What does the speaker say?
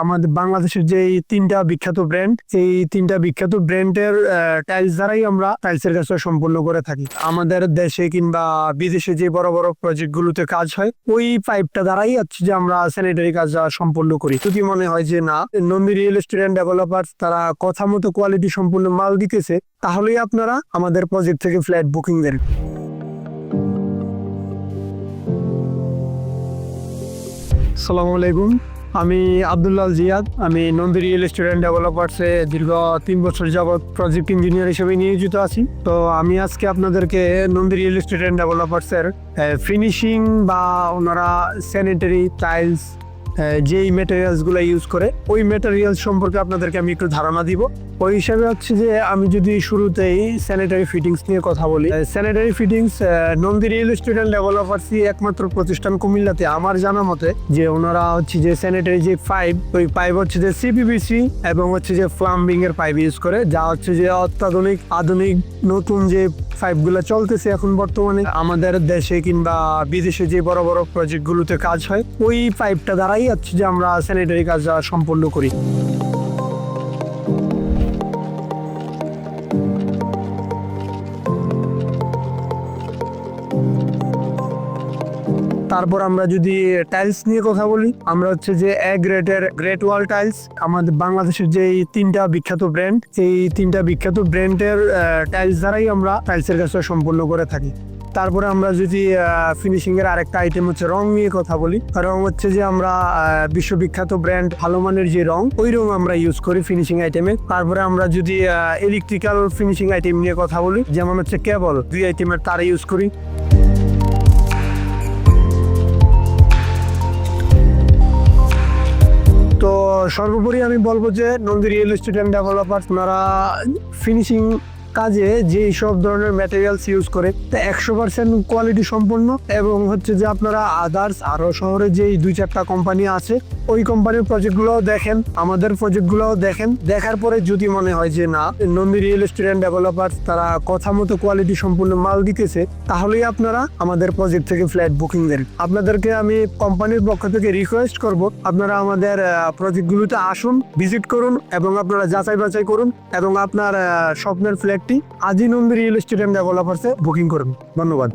আমাদের বাংলাদেশের যে এই তিনটা বিখ্যাত ব্র্যান্ড, এই তিনটা বিখ্যাত ব্র্যান্ডের টাইলস দ্বারাই আমরা টাইলসের কাজটা সম্পূর্ণ করে থাকি। আমাদের দেশে কিংবা বিদেশে যে বড় বড় প্রজেক্ট গুলোতে কাজ হয়, ওই পাইপটা দ্বারাই হচ্ছে যে আমরা স্যানিটারি কাজ সম্পূর্ণ করি। যদি মনে হয় যে না, Nandi real estate end developer তারা কথা মতো কোয়ালিটি সম্পূর্ণ মাল দিতেছে, তাহলেই আপনারা আমাদের প্রজেক্ট থেকে ফ্ল্যাট বুকিং দেন। আসসালামু আলাইকুম, আমি আব্দুল্লাহ জিয়াদ। আমি নন্দী রিয়েল এস্টেট এন্ড ডেভেলপার্সে দীর্ঘ 3 বছর যাবৎ প্রজেক্ট ইঞ্জিনিয়ার হিসেবে নিয়োজিত আছি। তো আমি আজকে আপনাদেরকে নন্দী রিয়েল এস্টেট এন্ড ডেভেলপার্সের ফিনিশিং বা ওনারা স্যানিটারি টাইলস যেই ম্যাটেরিয়ালসগুলো ইউজ করে, ওই ম্যাটেরিয়ালস সম্পর্কে আপনাদেরকে আমি একটু ধারণা দিব। ওই হিসাবে হচ্ছে যে আমি যদি শুরুতেই স্যানিটারি ফিটিংস নিয়ে কথা বলি, sanitary fittings Nandi real estate and ডেভেলপার্সই একমাত্র প্রতিষ্ঠান কুমিল্লাতে আমার জানা মতে যে ওনারা হচ্ছে যে স্যানিটারি যে পাইপ, ওই পাইপ হচ্ছে যে সিপিভিসি এবং হচ্ছে যে প্লাম্বিং এর পাইপ ইউজ করে, যা হচ্ছে যে অত্যাধুনিক আধুনিক নতুন যে পাইপগুলো চলতেছে এখন বর্তমানে আমাদের দেশে কিংবা বিদেশে যে বড় বড় প্রজেক্ট গুলোতে কাজ হয়, ওই পাইপটা দ্বারাই হচ্ছে যে আমরা স্যানিটারি কাজ সম্পূর্ণ করি। তারপর আমরা যদি টাইলস নিয়ে কথা বলি, আমরা হচ্ছে যে গ্রেট ওয়াল টাইলস, আমাদের বাংলাদেশের যে তিনটা বিখ্যাত ব্র্যান্ড, এই তিনটা বিখ্যাত ব্র্যান্ডের টাইলস দ্বারাই আমরা টাইলসের কাজটা সম্পূর্ণ করে থাকি। তারপরে আমরা যদি ফিনিশিং এর আরেকটা আইটেম হচ্ছে রং নিয়ে কথা বলি, রং হচ্ছে যে আমরা বিশ্ববিখ্যাত ব্র্যান্ড ভালো মানের যে রং, ওই রং আমরা ইউজ করি ফিনিশিং আইটেমে। তারপরে আমরা যদি ইলেকট্রিক্যাল ফিনিশিং আইটেম নিয়ে কথা বলি, যেমন হচ্ছে কেবল, 2 আইটেমের তার ইউজ করি। তো সর্বোপরি আমি বলবো যে Nandi real estate end developer ওনারা ফিনিশিং কাজে যে সব ধরনের ম্যাটেরিয়ালস ইউজ করে তা 100% কোয়ালিটি সম্পন্ন, এবং হচ্ছে যে আপনারা আদার্স আরো শহরে যে 2-4টা কোম্পানি আছে, ওই কোম্পানির প্রজেক্টগুলোও দেখেন, আমাদের প্রজেক্টগুলোও দেখেন। দেখার পরে যদি মনে হয় যে না, Nandi real estate end developer তারা কথা মতো কোয়ালিটি সম্পূর্ণ মাল দিতেছে, তাহলেই আপনারা আমাদের প্রজেক্ট থেকে ফ্ল্যাট বুকিং দেন। আপনাদেরকে আমি কোম্পানির পক্ষ থেকে রিকোয়েস্ট করব, আপনারা আমাদের প্রজেক্টগুলোতে আসুন, ভিজিট করুন এবং আপনারা যাচাই বাছাই করুন এবং আপনার স্বপ্নের ফ্ল্যাটটি আজই নন্দী রিয়েল এস্টেট এন্ড ডেভেলপারসে বুকিং করুন। ধন্যবাদ।